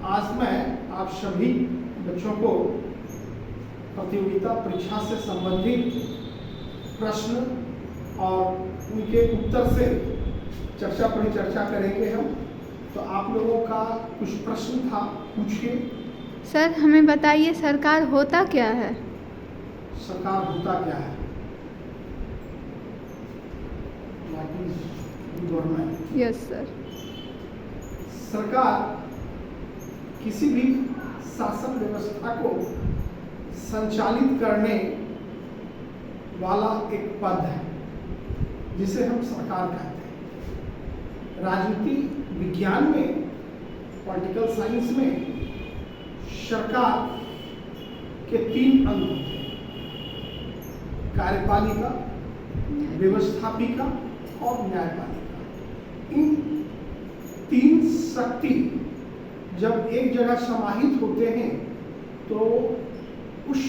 आज मैं आप सभी बच्चों को प्रतियोगिता परीक्षा से संबंधित प्रश्न और उनके उत्तर से परिचर्चा करेंगे हम। तो आप लोगों का कुछ प्रश्न था, पूछिए। सर हमें बताइए सरकार होता क्या है? सरकार होता क्या है? गवर्नमेंट। Yes sir. सरकार किसी भी शासन व्यवस्था को संचालित करने वाला एक पद है जिसे हम सरकार कहते हैं। राजनीति विज्ञान में, पॉलिटिकल साइंस में सरकार के 3 अंग होते हैं: कार्यपालिका, व्यवस्थापिका और न्यायपालिका। इन 3 शक्ति जब एक जगह समाहित होते हैं तो उस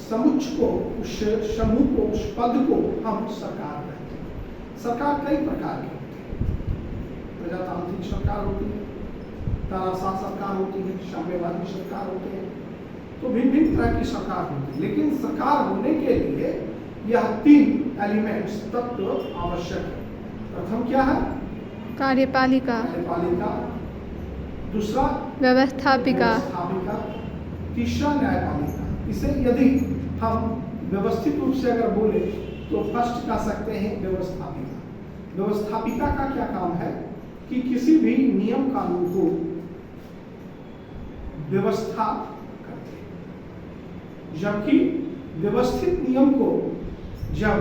समुच्च को, उस समूह को, उस पद को हम सरकार कहते हैं। सरकार कई प्रकार की होती है। प्रजातांत्रिक सरकार होती है, तानाशाह सरकार होती है, साम्यवादी सरकार होते हैं। तो भिन्न भिन्न तरह की सरकार होती है। लेकिन सरकार होने के लिए यह 3 एलिमेंट्स, तत्व आवश्यक है। प्रथम क्या है? कार्यपालिका। कार्यपालिका। दूसरा व्यवस्थापिका। व्यवस्थापिका। तीसरा न्यायपालिका। इसे यदि हम व्यवस्थित रूप से अगर बोले तो फर्स्ट कह सकते हैं व्यवस्थापिका। व्यवस्थापिका का क्या काम है कि किसी भी नियम कानून को व्यवस्था करते हैं, जबकि व्यवस्थित नियम को जब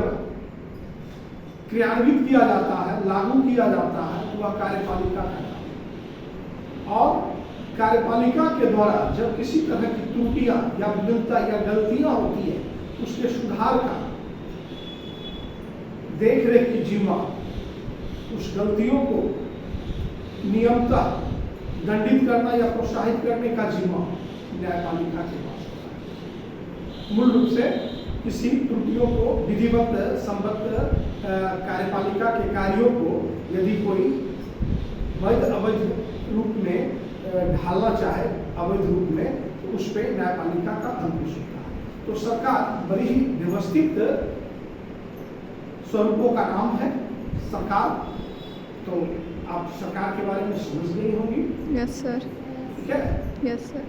क्रियान्वित किया जाता है, लागू किया जाता है, तो वह कार्यपालिका का काम है। और कार्यपालिका के द्वारा जब किसी तरह की त्रुटियां या विभिन्नता या गलतियां होती है, उसके सुधार का देखरेख की जिम्मा, उस गलतियों को नियमतः दंडित करना या प्रोत्साहित करने का जिम्मा न्यायपालिका के पास होता है। मूल रूप से किसी त्रुटियों को विधिवत संबद्ध कार्यपालिका के कार्यों को यदि कोई वैध अवैध रूप में ढालना चाहे, अवैध रूप में, तो उस पर न्यायपालिका का अंकुश होता है। तो सरकार बड़ी ही व्यवस्थित स्वरूपों का नाम है सरकार। तो आप सरकार के बारे में समझ गई होंगी। Yes sir. ठीक है। Yes sir.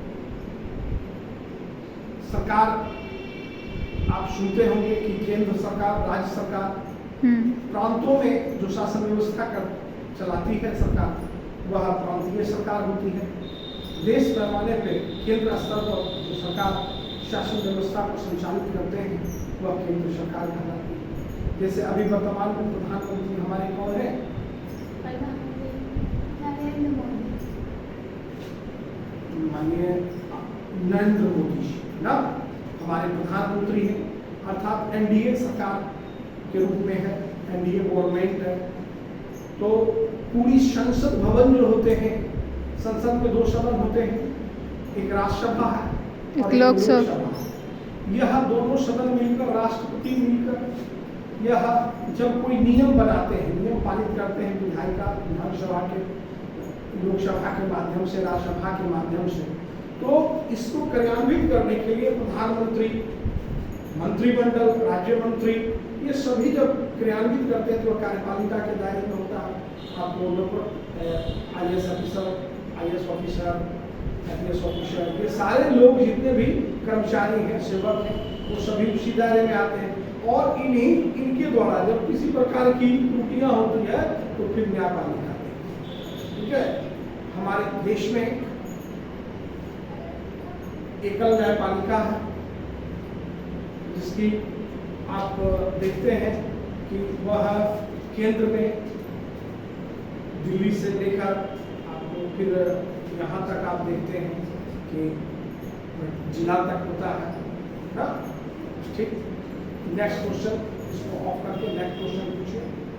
सरकार आप सुनते होंगे कि केंद्र सरकार, राज्य सरकार, प्रांतों में जो शासन व्यवस्था कर चलाती है सरकार, वह प्रांतीय सरकार होती है। देश पैमाने पे केंद्र स्तर पर जो सरकार शासन व्यवस्था को संचालित करते हैं वह केंद्र सरकार कहलाती है। जैसे अभी वर्तमान में प्रधानमंत्री हमारे कौन है? माननीय नरेंद्र मोदी जी ना हमारे प्रधानमंत्री हैं, अर्थात एनडीए सरकार के रूप में है, एनडीए गवर्नमेंट है। तो पूरी संसद भवन जो होते हैं, संसद में 2 सदन होते हैं, एक राज्यसभा है और एक लोकसभा है। यह दोनों सदन मिलकर, राष्ट्रपति मिलकर यह जब कोई नियम बनाते हैं, नियम पारित करते हैं विधानसभा के, लोकसभा के माध्यम से, राज्यसभा के माध्यम से, तो इसको क्रियान्वित करने के लिए प्रधानमंत्री, मंत्रिमंडल, राज्य मंत्री, ये सभी जब क्रियान्वित करते हैं तो कार्यपालिका के दायरे में होता है। आप लोगों को IAS ऑफिसर, IPS ऑफिसर, ये सारे लोग जितने भी कर्मचारी हैं, सेवक हैं, वो सभी उसी दायरे में आते हैं। और इनके द्वारा जब किसी प्रकार की त्रुटियां होती है तो फिर न्यायपालिका। ठीक है। हमारे देश में एकल न्यायपालिका है जिसकी आप देखते हैं कि वह केंद्र में दिल्ली से लेकर आपको फिर यहाँ तक आप देखते हैं कि जिला तक होता है ना। ठीक। नेक्स्ट क्वेश्चन, इसको ऑफ करके नेक्स्ट क्वेश्चन पूछिए।